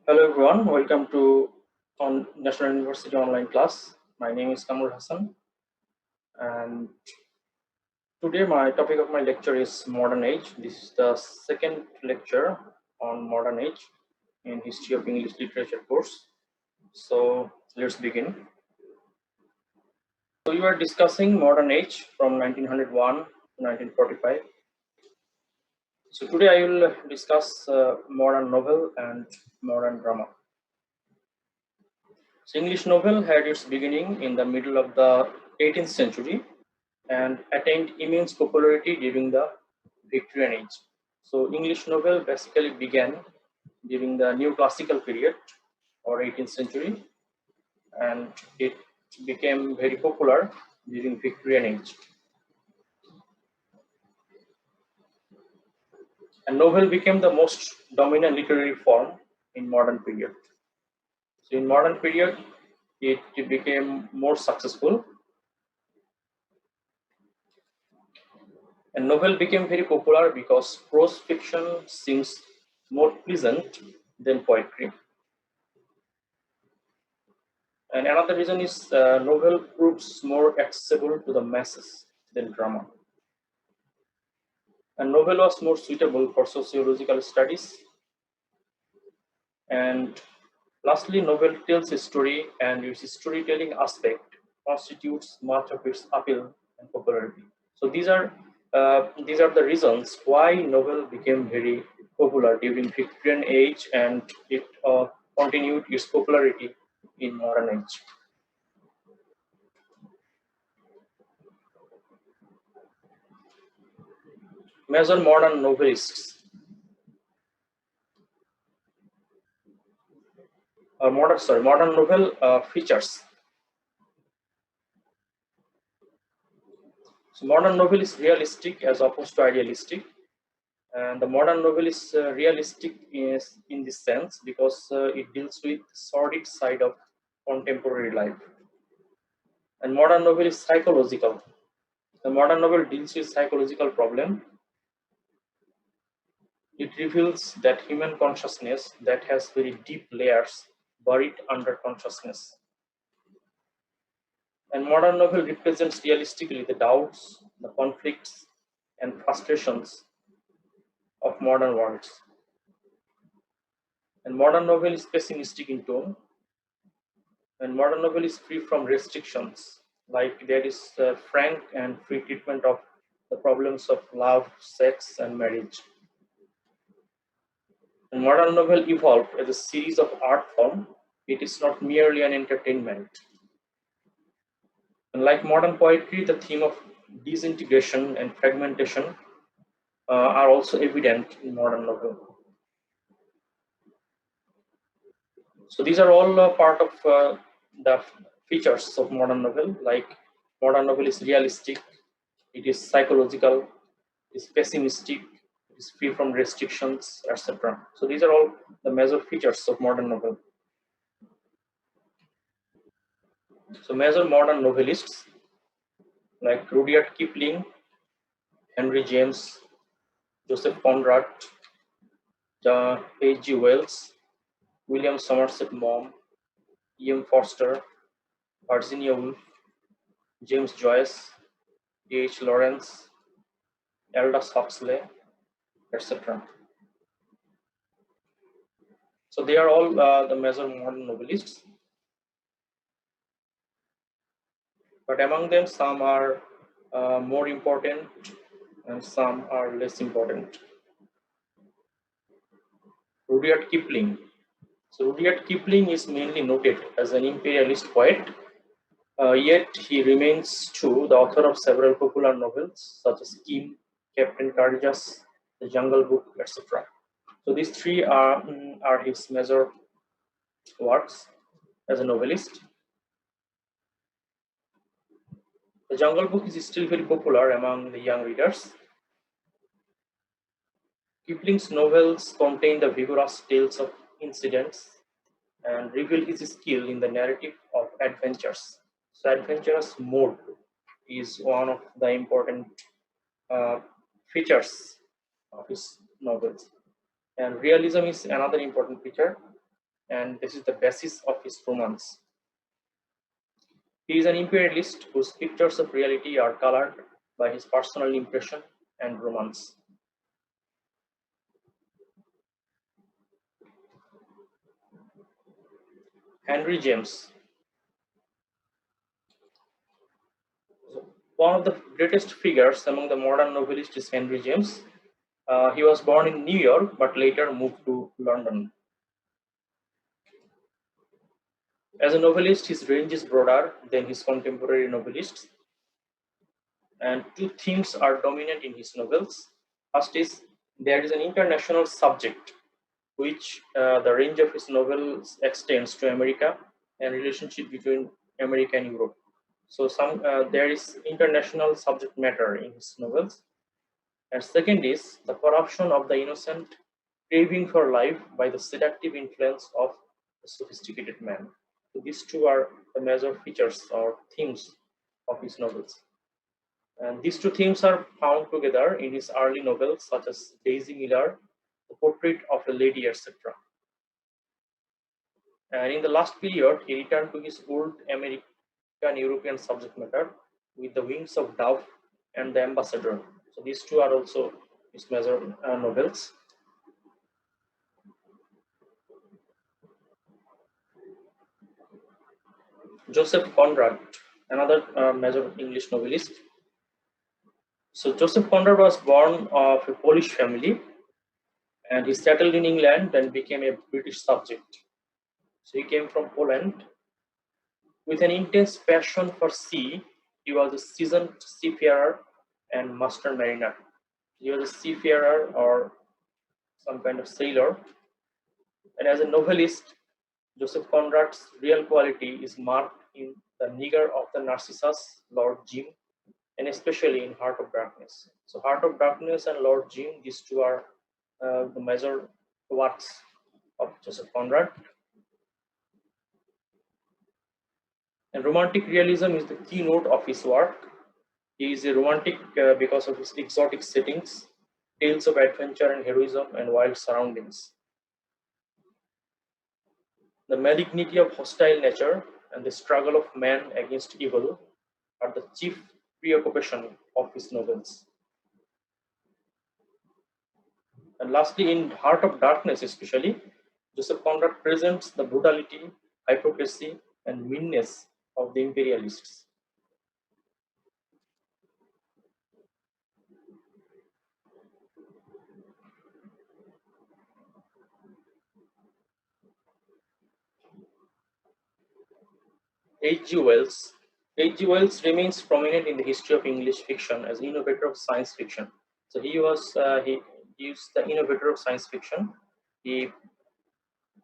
Hello everyone, welcome to on National University online class. My name is Kamrul Hasan, and today my topic of my lecture is modern age. This is the second lecture on modern age in history of English literature course. So let's begin. So we are discussing modern age from 1901 to 1945. So today I will discuss modern novel and modern drama. So English novel had its beginning in the middle of the 18th century and attained immense popularity during the Victorian Age. So English novel basically began during the New Classical period or 18th century, and it became very popular during Victorian Age. And novel became the most dominant literary form in modern period. So in modern period, it became more successful, and novel became very popular because prose fiction seems more pleasant than poetry. And another reason is novel proves more accessible to the masses than drama. And novel was more suitable for sociological studies. And lastly, novel tells a story, and its storytelling aspect constitutes much of its appeal and popularity. So these are the reasons why novel became very popular during Victorian age, and it continued its popularity in modern age. Major modern novelists modern novel features. So modern novel is realistic as opposed to idealistic, and the modern novel is realistic in this sense because it deals with sordid side of contemporary life. And modern novel is psychological. The modern novel deals with psychological problem. It reveals that human consciousness that has very deep layers buried under consciousness. And modern novel represents realistically the doubts, the conflicts, and frustrations of modern worlds. And modern novel is pessimistic in tone, and modern novel is free from restrictions. Like there is frank and free treatment of the problems of love, sex, and marriage. And modern novel evolved as a series of art form. It is not merely an entertainment. And like modern poetry, the theme of disintegration and fragmentation are also evident in modern novel. So these are all part of the features of modern novel. Like modern novel is realistic, it is psychological, it is pessimistic, it is free from restrictions, etc. So these are all the major features of modern novel. So major modern novelists like Rudyard Kipling, Henry James, Joseph Conrad, H.G. Wells, William Somerset Maugham, E.M. Forster, Virginia Woolf, James Joyce, D.H. Lawrence, Aldous Huxley, etc. So they are all the major modern novelists. But among them, some are more important and some are less important. Rudyard Kipling. So Rudyard Kipling is mainly noted as an imperialist poet, yet he remains true, the author of several popular novels such as Kim, Captain Courageous, The Jungle Book, etc. So these three are his major works as a novelist. The Jungle Book is still very popular among the young readers. Kipling's novels contain the vigorous tales of incidents and reveal his skill in the narrative of adventures. So adventurous mode is one of the important uh, features of his novels. And realism is another important feature. and this is the basis of his romance. He is an imperialist whose pictures of reality are colored by his personal impression and romance. Henry James, one of the greatest figures among the modern novelists, is Henry James. He was born in New York but later moved to London. As a novelist, his range is broader than his contemporary novelists, and two themes are dominant in his novels. First is there is an international subject, which the range of his novels extends to America and relationship between America and Europe. So there is international subject matter in his novels. And second is the corruption of the innocent, craving for life by the seductive influence of a sophisticated man. So these two are the major features or themes of his novels. And these two themes are found together in his early novels such as Daisy Miller, The Portrait of a Lady, etc. And in the last period, he returned to his old American European subject matter with The Wings of Dove and The Ambassador. So these two are also his major novels. Joseph Conrad, another major English novelist. So Joseph Conrad was born of a Polish family, and he settled in England and became a British subject. So he came from Poland. With an intense passion for sea, he was a seasoned seafarer and master mariner. He was a seafarer or some kind of sailor. And as a novelist, Joseph Conrad's real quality is marked in The Nigger of the Narcissus, Lord Jim, and especially in Heart of Darkness. So Heart of Darkness and Lord Jim, these two are the major works of Joseph Conrad. And romantic realism is the keynote of his work. He is a romantic because of his exotic settings, tales of adventure and heroism, and wild surroundings. The malignity of hostile nature and the struggle of man against evil are the chief preoccupation of his novels. And lastly, in Heart of Darkness especially, Joseph Conrad presents the brutality, hypocrisy, and meanness of the imperialists. H.G. Wells. H.G. Wells remains prominent in the history of English fiction as innovator of science fiction. So he is the innovator of science fiction. He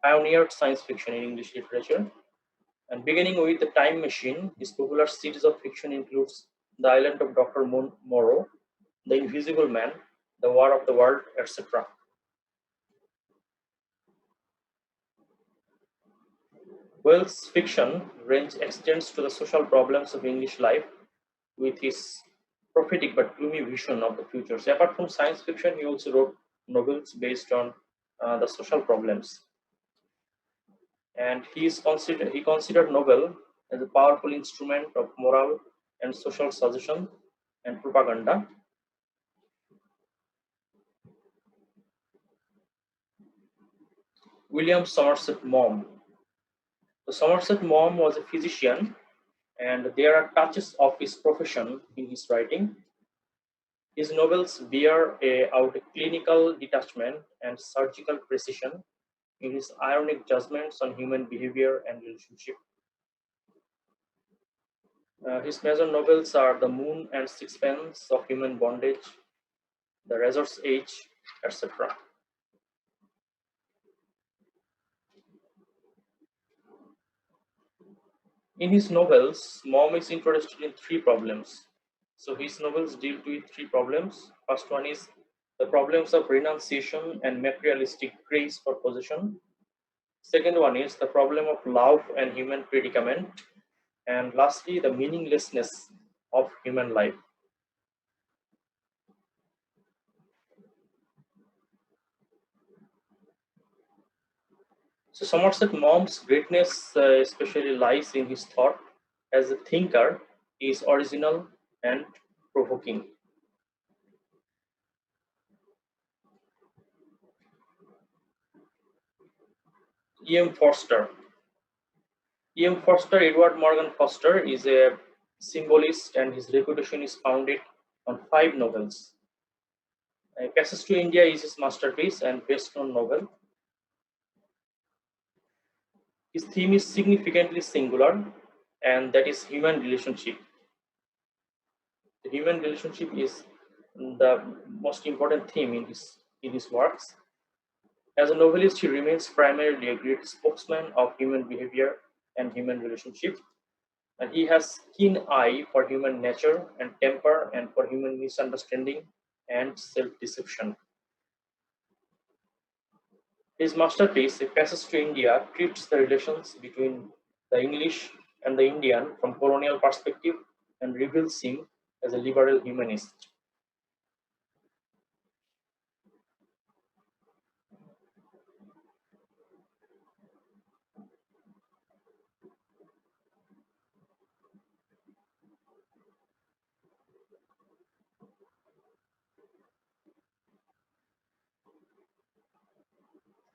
pioneered science fiction in English literature. And beginning with The Time Machine, his popular series of fiction includes The Island of Dr. Moreau, The Invisible Man, The War of the World, etc. Wells' fiction range extends to the social problems of English life with his prophetic but gloomy vision of the future. So apart from science fiction, he also wrote novels based on the social problems. And he considered novel as a powerful instrument of moral and social suggestion and propaganda. William Somerset Maugham. So Somerset Maugham was a physician, and there are touches of his profession in his writing. His novels bear out a clinical detachment and surgical precision in his ironic judgments on human behavior and relationship. His major novels are The Moon and Sixpence of Human Bondage, The Razor's Edge, etc. In his novels, Mom is interested in three problems. So his novels deal with three problems. First one is the problems of renunciation and materialistic craze for possession. Second one is the problem of love and human predicament. And lastly, the meaninglessness of human life. So Somerset Maugham's greatness especially lies in his thought. As a thinker, he is original and provoking. E.M. Forster. E.M. Forster, Edward Morgan Foster, is a symbolist, and his reputation is founded on five novels. Passage to India is his masterpiece and best known novel. His theme is significantly singular, and that is human relationship. The human relationship is the most important theme in his works. As a novelist, he remains primarily a great spokesman of human behavior and human relationship, and he has keen eye for human nature and temper and for human misunderstanding and self-deception. His masterpiece, A Passage to India, treats the relations between the English and the Indian from colonial perspective and reveals him as a liberal humanist.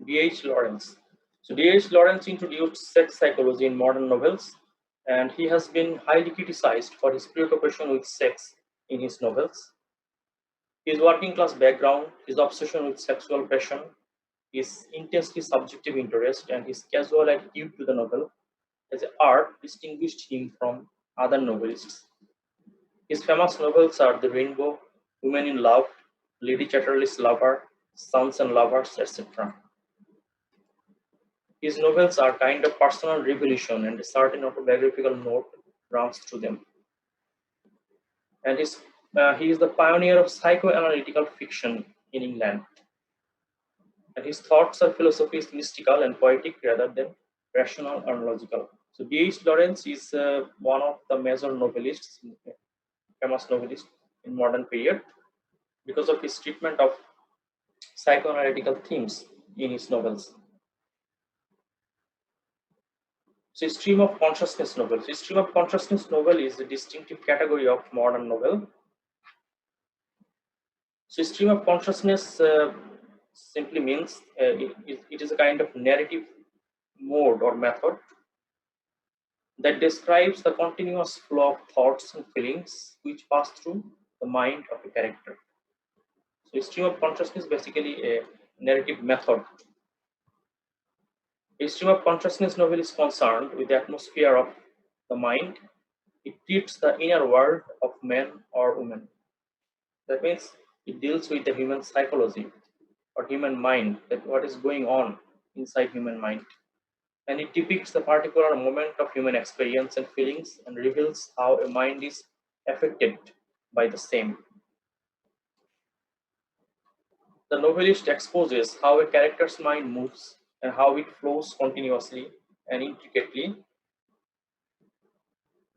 D.H. Lawrence. So D.H. Lawrence introduced sex psychology in modern novels, and he has been highly criticized for his preoccupation with sex in his novels. His working class background, his obsession with sexual passion, his intensely subjective interest, and his casual attitude to the novel as art distinguished him from other novelists. His famous novels are The Rainbow, Women in Love, Lady Chatterley's Lover, Sons and Lovers, etc. His novels are kind of personal revelation, and a certain autobiographical note runs through them. And he is the pioneer of psychoanalytical fiction in England. And his thoughts or philosophy is mystical and poetic rather than rational or logical. So D.H. Lawrence is one of the major novelists, famous novelist in modern period because of his treatment of psychoanalytical themes in his novels. So stream of consciousness novel. So stream of consciousness novel is a distinctive category of modern novel. So stream of consciousness simply means it is a kind of narrative mode or method that describes the continuous flow of thoughts and feelings which pass through the mind of a character. So stream of consciousness is basically a narrative method. A stream of consciousness novel is concerned with the atmosphere of the mind. It treats the inner world of man or woman. That means it deals with the human psychology or human mind, that what is going on inside human mind. And it depicts the particular moment of human experience and feelings and reveals how a mind is affected by the same. The novelist exposes how a character's mind moves and how it flows continuously and intricately.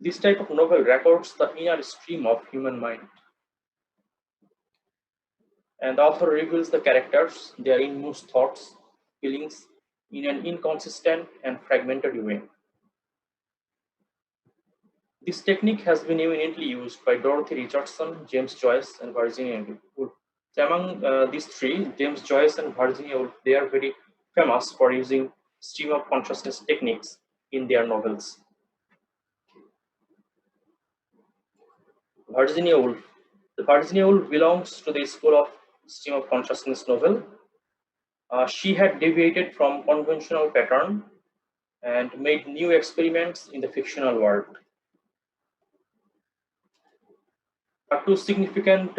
This type of novel records the inner stream of human mind, and the author reveals the characters, their inmost thoughts, feelings in an inconsistent and fragmented way. This technique has been eminently used by Dorothy Richardson, James Joyce, and Virginia Woolf. So among these three, James Joyce and Virginia Woolf, they are very famous for using stream of consciousness techniques in their novels. Virginia Woolf. The Virginia Woolf belongs to the school of stream of consciousness novel. She had deviated from conventional pattern and made new experiments in the fictional world. Her two significant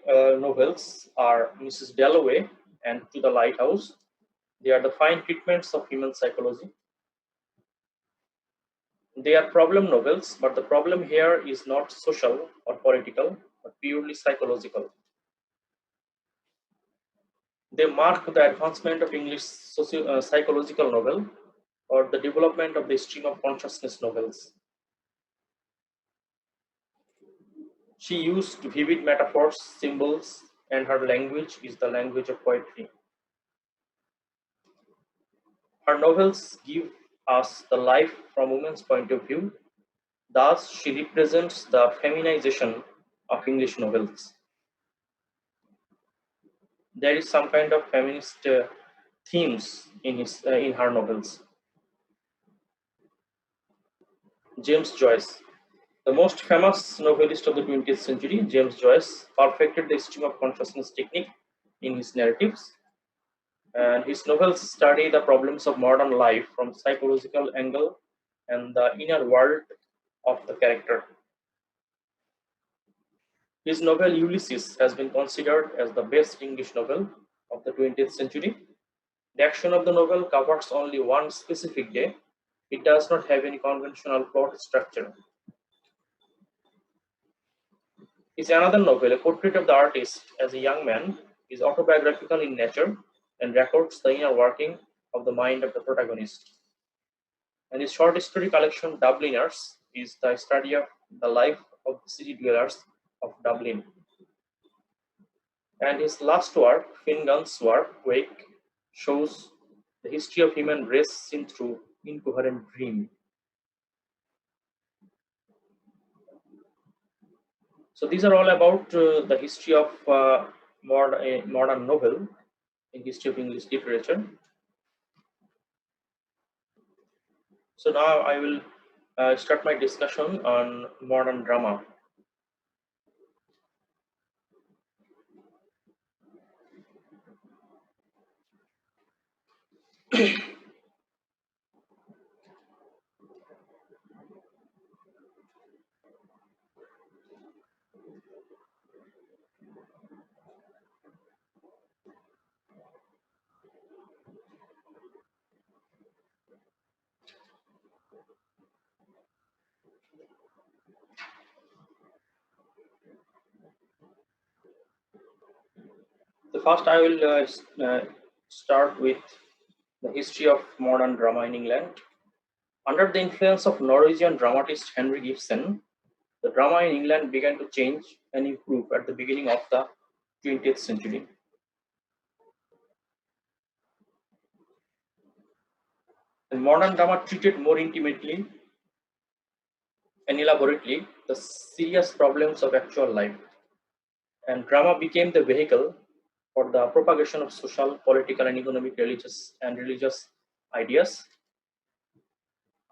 novels are Mrs. Dalloway and To the Lighthouse. They are the fine treatments of human psychology. They are problem novels, but the problem here is not social or political, but purely psychological. They mark the advancement of English psychological novel or the development of the stream of consciousness novels. She used vivid metaphors, symbols, and her language is the language of poetry. Her novels give us the life from women's point of view. Thus, she represents the feminization of English novels. There is some kind of feminist themes in her novels. James Joyce, the most famous novelist of the 20th century, James Joyce, perfected the stream of consciousness technique in his narratives, and his novels study the problems of modern life from psychological angle and the inner world of the character. His novel Ulysses has been considered as the best English novel of the 20th century. The action of the novel covers only one specific day. It does not have any conventional plot structure. His another novel, A Portrait of the Artist as a Young Man, is autobiographical in nature and records the inner working of the mind of the protagonist. And his short story collection, Dubliners, is the study of the life of the city dwellers of Dublin. And his last work, Finnegan's work, Wake, shows the history of human race seen through incoherent dream. So these are all about the history of modern novel in history of English literature. So now I will start my discussion on modern drama. The first I will start with the history of modern drama in England. Under the influence of Norwegian dramatist Henry Gibson, the drama in England began to change and improve at the beginning of the 20th century. And modern drama treated more intimately and elaborately the serious problems of actual life. And drama became the vehicle for the propagation of social, political, and economic, religious ideas.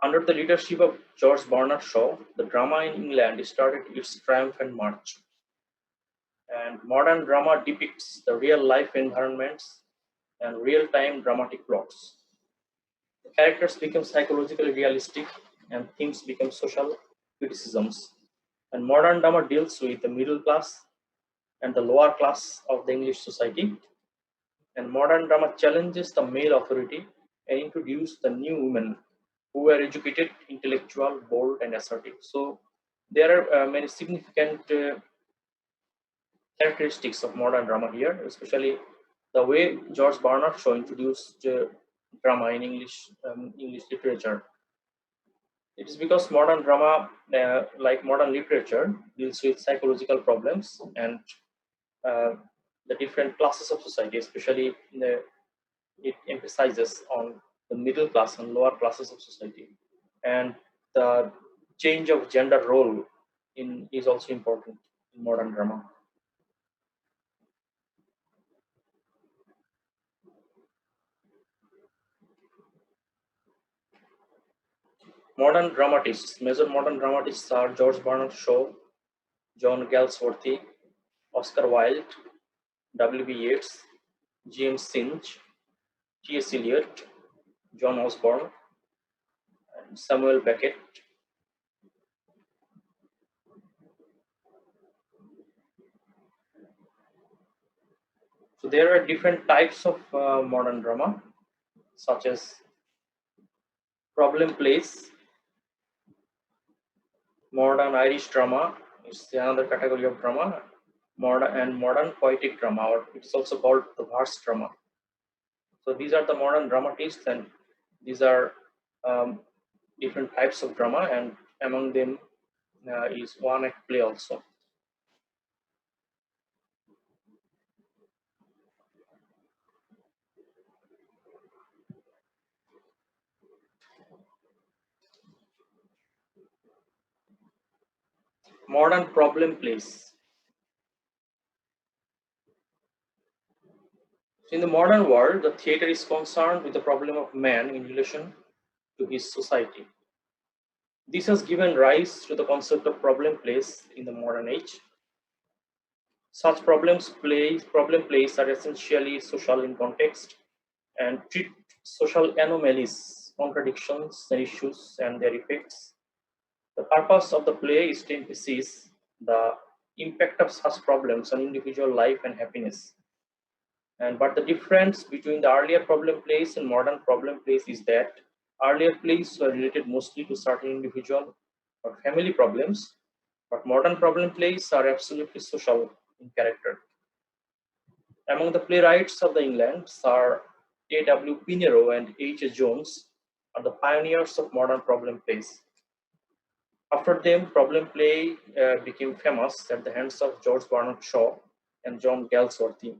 Under the leadership of George Bernard Shaw, the drama in England started its triumphant march. And modern drama depicts the real life environments and real time dramatic plots. The characters become psychologically realistic and themes become social criticisms. And modern drama deals with the middle class and the lower class of the English society. And modern drama challenges the male authority and introduces the new women who were educated, intellectual, bold, and assertive. So there are many significant characteristics of modern drama here, especially the way George Bernard Shaw introduced drama in English literature. It is because modern drama, like modern literature, deals with psychological problems and uh, the different classes of society, especially it emphasizes on the middle class and lower classes of society. And the change of gender role in is also important in modern drama. Modern dramatists, major modern dramatists are George Bernard Shaw, John Galsworthy, Oscar Wilde, W.B. Yeats, James Synge, T.S. Eliot, John Osborne, and Samuel Beckett. So there are different types of modern drama, such as problem plays, modern Irish drama is another category of drama, modern poetic drama, or it's also called the verse drama. So these are the modern dramatists, and these are um, different types of drama, and among them is one act play also. Modern problem plays. So in the modern world, the theater is concerned with the problem of man in relation to his society. This has given rise to the concept of problem plays in the modern age. Such problem plays are essentially social in context and treat social anomalies, contradictions, and issues and their effects. The purpose of the play is to emphasize the impact of such problems on individual life and happiness. But the difference between the earlier problem plays and modern problem plays is that earlier plays were related mostly to certain individual or family problems, but modern problem plays are absolutely social in character. Among the playwrights of the England, Sir A.W. Pinero and H.A. Jones are the pioneers of modern problem plays. After them, problem play became famous at the hands of George Bernard Shaw and John Galsworthy.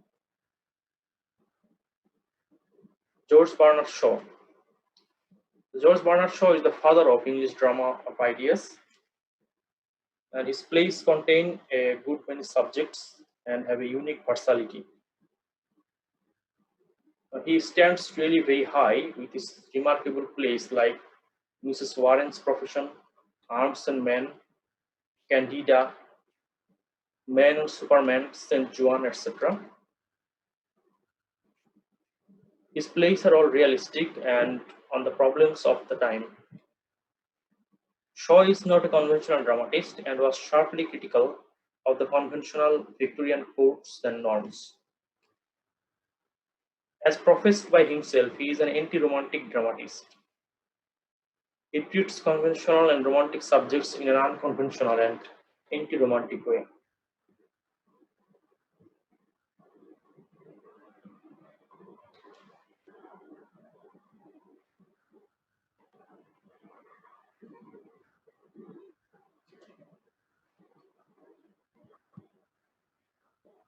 George Bernard Shaw. George Bernard Shaw is the father of English drama of ideas, and his plays contain a good many subjects and have a unique versatility. He stands really very high with his remarkable plays like Mrs. Warren's Profession, Arms and Men, Candida, Man and Superman, St. John, etc. His plays are all realistic and on the problems of the time. Shaw is not a conventional dramatist and was sharply critical of the conventional Victorian codes and norms. As professed by himself, he is an anti-romantic dramatist. He treats conventional and romantic subjects in an unconventional and anti-romantic way.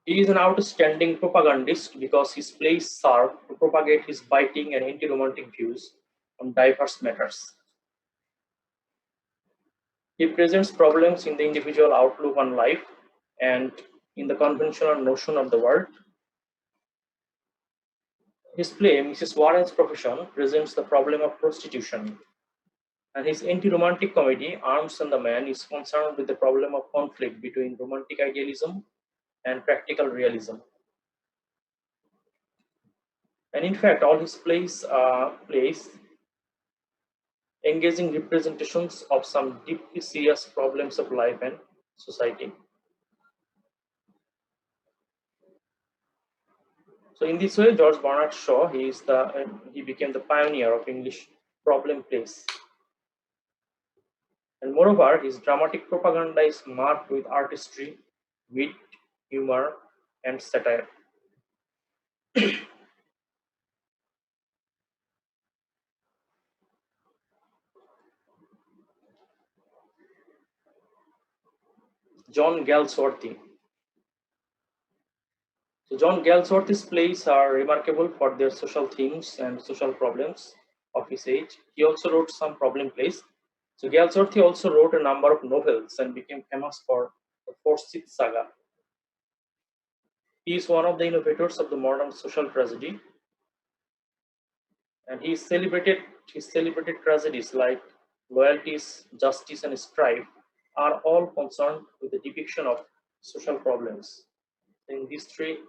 He is an outstanding propagandist because his plays serve to propagate his biting and anti-romantic views on diverse matters. He presents problems in the individual outlook on life and in the conventional notion of the world. His play, Mrs. Warren's Profession, presents the problem of prostitution, and his anti-romantic comedy, Arms and the Man, is concerned with the problem of conflict between romantic idealism and practical realism. And in fact, all his plays are plays engaging representations of some deeply serious problems of life and society. So in this way, George Bernard Shaw, he became the pioneer of English problem plays. And moreover, his dramatic propaganda is marked with artistry, wit, humor, and satire. John Galsworthy. So John Galsworthy's plays are remarkable for their social themes and social problems of his age. He also wrote some problem plays. So Galsworthy also wrote a number of novels and became famous for the Forsyth saga. He is one of the innovators of the modern social tragedy, and his celebrated tragedies like Loyalties, Justice, and Strife are all concerned with the depiction of social problems. In these three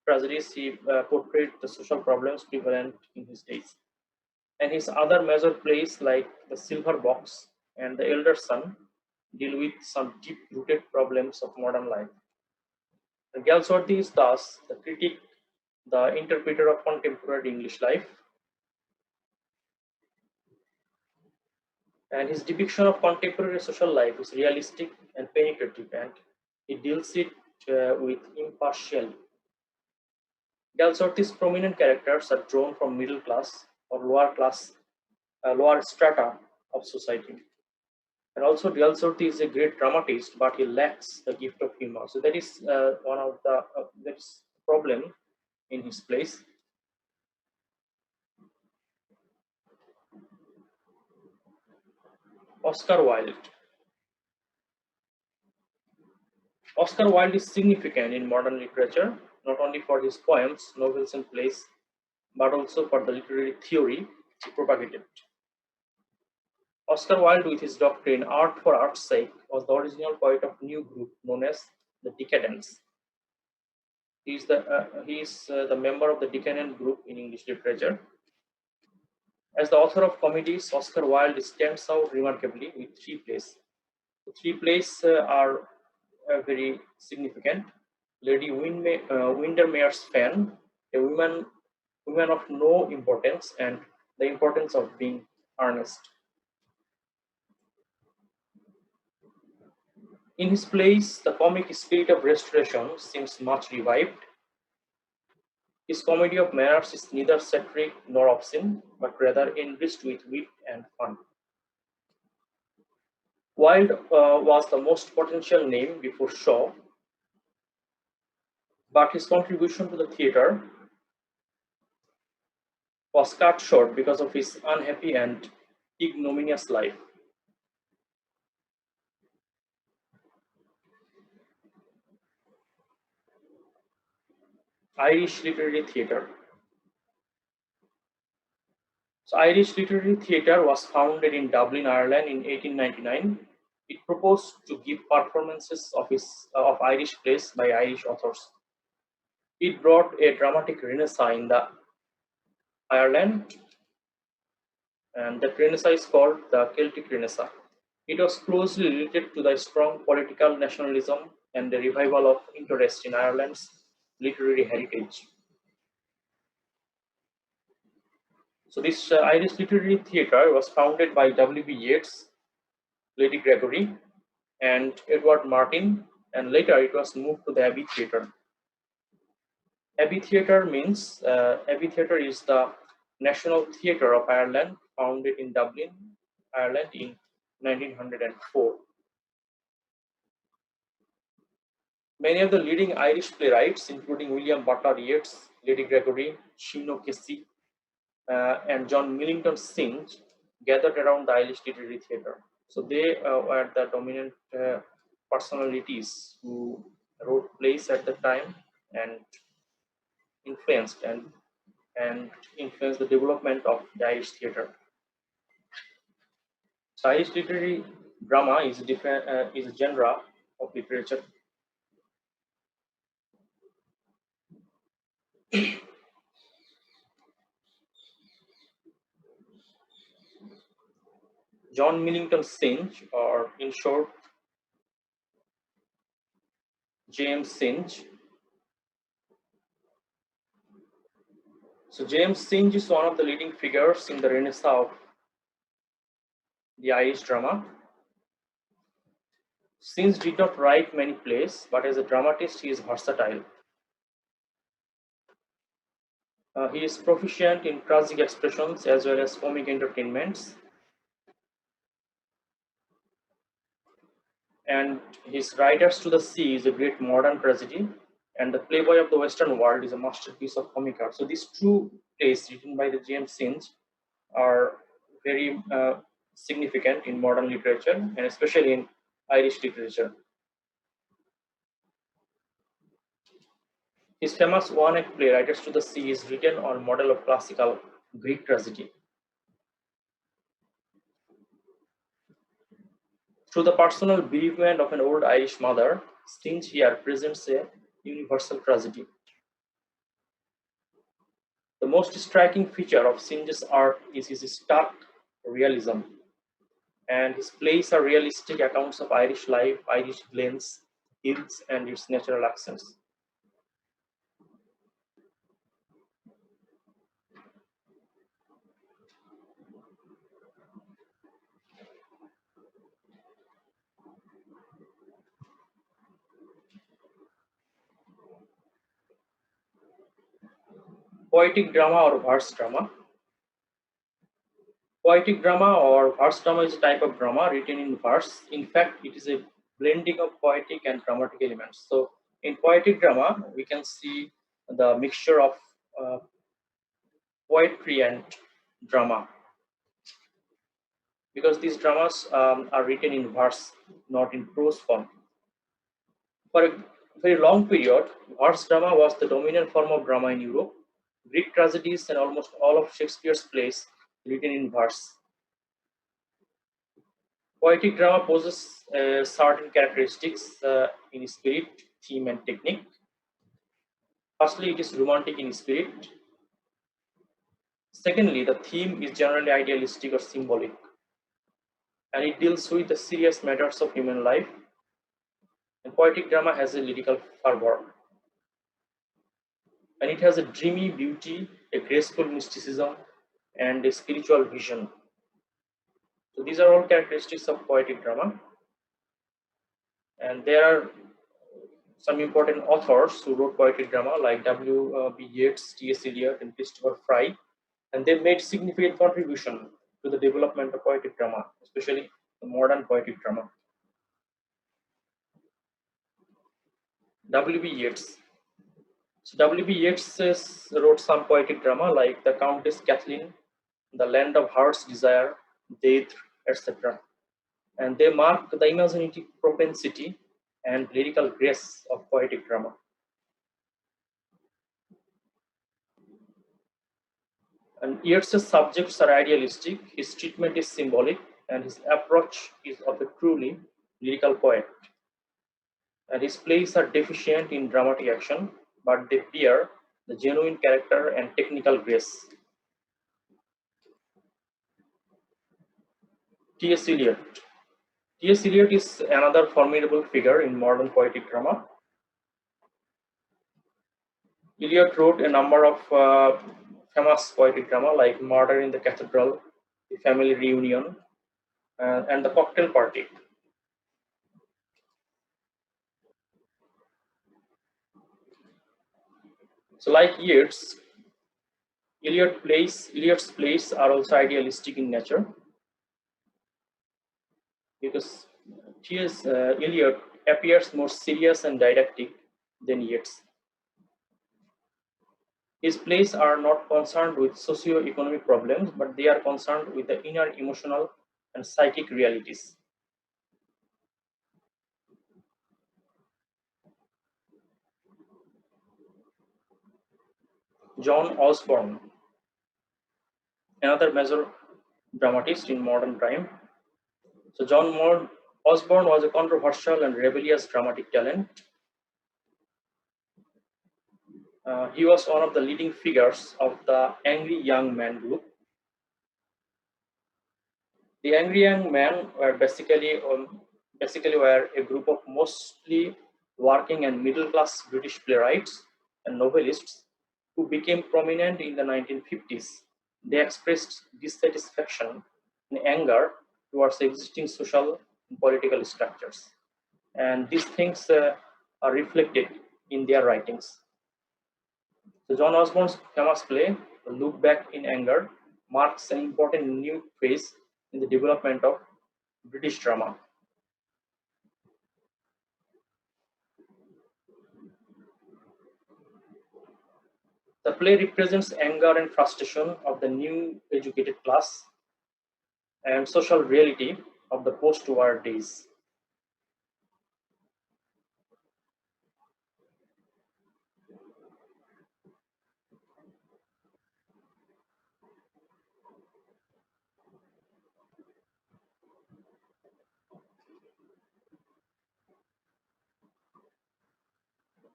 tragedies, he portrayed the social problems prevalent in his days. And his other major plays like The Silver Box and The Elder Son deal with some deep-rooted problems of modern life. And Galsworthy is thus the critic, the interpreter of contemporary English life, and his depiction of contemporary social life is realistic and penetrative, and he deals it with impartiality. Galsworthy's prominent characters are drawn from middle class or lower strata of society. And also, Galsworthy is a great dramatist, but he lacks the gift of humor. So that is one of the that's problem in his plays. Oscar Wilde. Oscar Wilde is significant in modern literature, not only for his poems, novels, and plays, but also for the literary theory he propagated. Oscar Wilde, with his doctrine "art for art's sake," was the original poet of new group known as the Decadents. He is the member of the Decadent group in English literature. As the author of comedies, Oscar Wilde stands out remarkably with three plays. The three plays are very significant. Lady Windermere's Fan, a woman of no importance, and the importance of being earnest. In his plays, the comic spirit of restoration seems much revived. His comedy of manners is neither satiric nor obscene, but rather enriched with wit and fun. Wilde was the most potential name before Shaw, but his contribution to the theatre was cut short because of his unhappy and ignominious life. Irish Literary Theatre. So, Irish Literary Theatre was founded in Dublin, Ireland in 1899. It proposed to give performances of Irish plays by Irish authors. It brought a dramatic renaissance in the Ireland, and that renaissance is called the Celtic Renaissance. It was closely related to the strong political nationalism and the revival of interest in Ireland's literary heritage. So this Irish Literary Theatre was founded by W.B. Yeats, Lady Gregory, and Edward Martin, and later it was moved to the Abbey Theatre. Abbey Theatre is the National Theatre of Ireland, founded in Dublin, Ireland in 1904. Many of the leading Irish playwrights, including William Butler Yeats, Lady Gregory, Shino Casey, and John Millington Synge, gathered around the Irish Literary Theatre. So they were the dominant personalities who wrote plays at the time and influenced and influenced the development of the Irish theatre. So Irish literary drama is a genre of literature. John Millington Synge, or in short, James Synge. So James Synge is one of the leading figures in the Renaissance of the Irish drama. Synge did not write many plays, but as a dramatist, he is versatile. He is proficient in tragic expressions as well as comic entertainments, and his Riders to the Sea is a great modern tragedy, and The Playboy of the Western World is a masterpiece of comic art. So these two plays written by the James Synge are very significant in modern literature and especially in Irish literature. His famous one-act play Riders to the Sea is written on model of classical Greek tragedy. Through the personal bereavement of an old Irish mother, Synge here presents a universal tragedy. The most striking feature of Synge's art is his stark realism, and his plays are realistic accounts of Irish life, Irish glens, hills, and its natural accents. Poetic drama or verse drama. Poetic drama or verse drama is a type of drama written in verse. In fact, it is a blending of poetic and dramatic elements. So, in poetic drama, we can see the mixture of uh, poetry and drama, because these dramas are written in verse, not in prose form. For a very long period, verse drama was the dominant form of drama in Europe. Greek tragedies and almost all of Shakespeare's plays written in verse. Poetic drama possesses certain characteristics in spirit, theme, and technique. Firstly, it is romantic in spirit. Secondly, the theme is generally idealistic or symbolic, and it deals with the serious matters of human life. And poetic drama has a lyrical fervor, and it has a dreamy beauty, a graceful mysticism, and a spiritual vision. So these are all characteristics of poetic drama, and there are some important authors who wrote poetic drama like W. B. Yeats, T.S. Eliot, and Christopher Fry, and they made significant contribution to the development of poetic drama, especially the modern poetic drama. W.B. Yeats. So W.B. Yeats wrote some poetic drama like The Countess Kathleen, The Land of Heart's Desire, Death, etc. And they mark the imaginative propensity and lyrical grace of poetic drama. And Yeats's subjects are idealistic, his treatment is symbolic, and his approach is of a truly lyrical poet. And his plays are deficient in dramatic action, but they bear the genuine character and technical grace. T.S. Eliot. T.S. Eliot is another formidable figure in modern poetic drama. Eliot wrote a number of famous poetic drama like Murder in the Cathedral, The Family Reunion, and The Cocktail Party. So, like Yeats, Eliot's plays are also idealistic in nature because T.S. Eliot appears more serious and didactic than Yeats. His plays are not concerned with socio-economic problems, but they are concerned with the inner emotional and psychic realities. John Osborne, another major dramatist in modern time. So Osborne was a controversial and rebellious dramatic talent. He was one of the leading figures of the Angry Young Man group. The Angry Young Men were basically were a group of mostly working and middle class British playwrights and novelists who became prominent in the 1950s. They expressed dissatisfaction and anger towards existing social and political structures, and these things are reflected in their writings. So John Osborne's famous play, Look Back in Anger, marks an important new phase in the development of British drama. The play represents anger and frustration of the new educated class and social reality of the post-war days.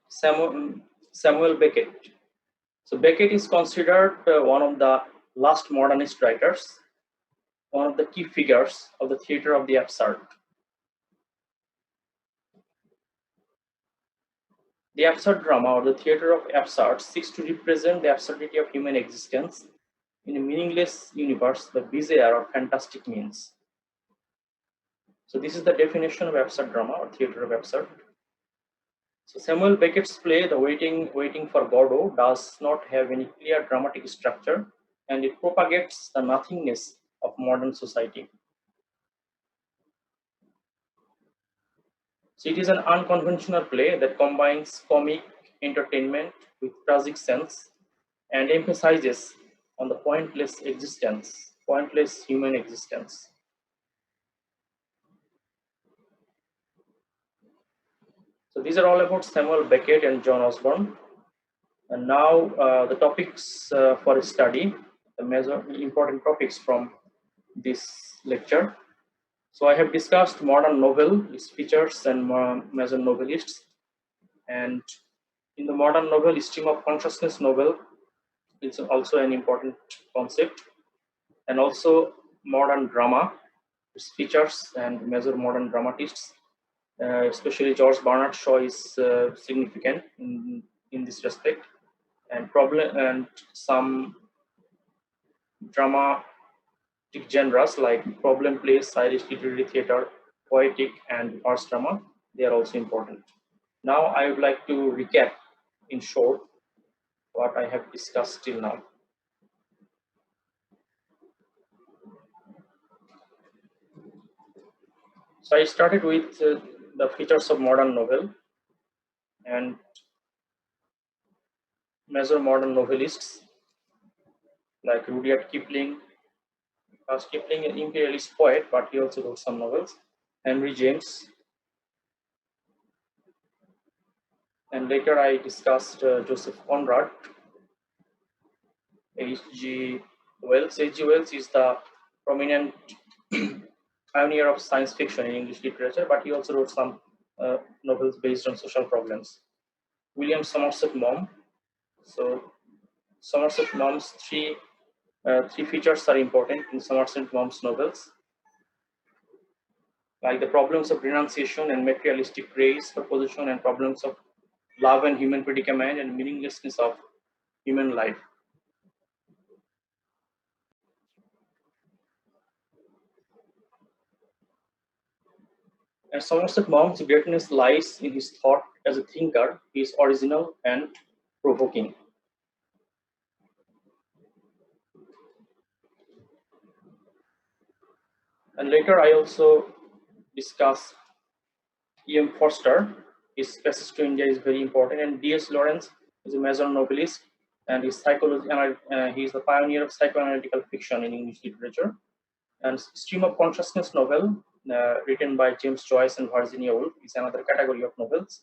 Samuel, Samuel Beckett. So Beckett is considered one of the last modernist writers, one of the key figures of the theater of the absurd. The absurd drama or the theater of absurd seeks to represent the absurdity of human existence in a meaningless universe by bizarre or fantastic means. So this is the definition of absurd drama or theater of absurd. So Samuel Beckett's play, The Waiting for Godot, does not have any clear dramatic structure, and it propagates the nothingness of modern society. So it is an unconventional play that combines comic entertainment with tragic sense and emphasizes on the pointless human existence. So these are all about Samuel Beckett and John Osborne. And now the topics for study, the major important topics from this lecture. So I have discussed modern novel, its features and major novelists. And in the modern novel, stream of consciousness novel is also an important concept. And also modern drama, its features and major modern dramatists. Especially George Bernard Shaw is significant in this respect, and problem and some dramatic genres like problem plays, Irish literary theatre, poetic, and arts drama. They are also important. Now I would like to recap in short what I have discussed till now. So I started with the features of modern novel and major modern novelists like Rudyard Kipling. Kipling an imperialist poet, but he also wrote some novels. Henry James, and later I discussed Joseph Conrad. H.G. Wells. H.G. Wells is the prominent pioneer of science fiction in English literature, but he also wrote some novels based on social problems. William Somerset Maugham. So Somerset Maugham's three features are important in Somerset Maugham's novels, like the problems of renunciation and materialistic praise for position, and problems of love and human predicament and meaninglessness of human life. And Somerset Maugham's greatness lies in his thought as a thinker. He is original and provoking. And later I also discuss E.M. Forster. His passage to India is very important. And D.S. Lawrence is a major novelist, and his psychology. He is the pioneer of psychoanalytical fiction in English literature. And Stream of Consciousness novel, written by James Joyce and Virginia Woolf, is another category of novels.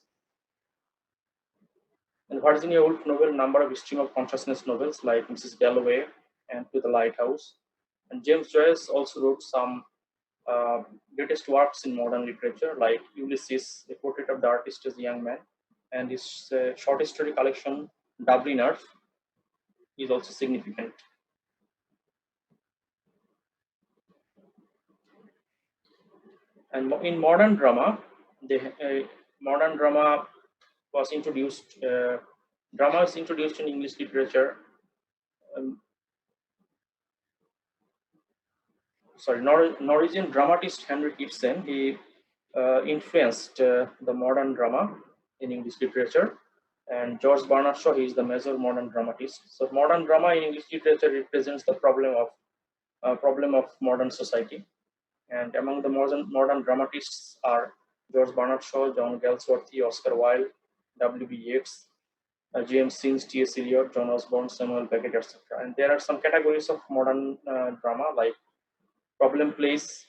And Virginia Woolf novel, number of Stream of Consciousness novels like Mrs. Dalloway and To the Lighthouse. And James Joyce also wrote some greatest works in modern literature like Ulysses, The Portrait of the Artist as a Young Man, and his short story collection Dubliners is also significant. And in modern drama, modern drama was introduced. Drama is introduced in English literature. Um, Norwegian dramatist Henrik Ibsen, he influenced the modern drama in English literature. And George Bernard Shaw, he is the major modern dramatist. So modern drama in English literature represents the problem of modern society. And among the modern dramatists are George Bernard Shaw, John Galsworthy, Oscar Wilde, W.B. Yeats, James Synge, T.S. Eliot, John Osborne, Samuel Beckett, etc. And there are some categories of modern drama like problem plays,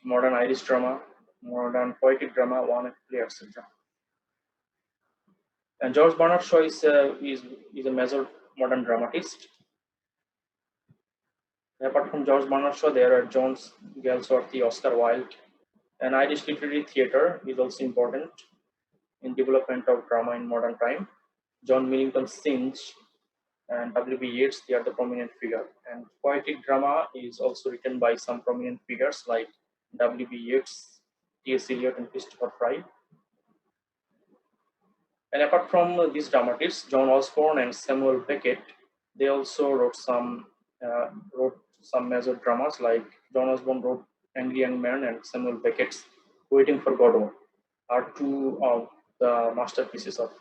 modern Irish drama, modern poetic drama, one act play, etc. And George Bernard Shaw is a major modern dramatist. Apart from George Bernard Shaw, there are John Galsworthy, Oscar Wilde, and Irish literary theatre is also important in development of drama in modern time. John Millington Synge and W.B. Yeats, they are the prominent figure. And poetic drama is also written by some prominent figures like W.B. Yeats, T.S. Eliot, and Christopher Fry. And apart from these dramatists, John Osborne and Samuel Beckett, they also wrote some major dramas. Like John Osborne wrote Angry Young Man, and Samuel Beckett's Waiting for Godot are two of the masterpieces of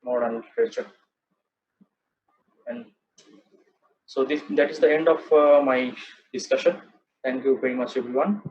modern literature. And so that is the end of my discussion. Thank you very much, everyone.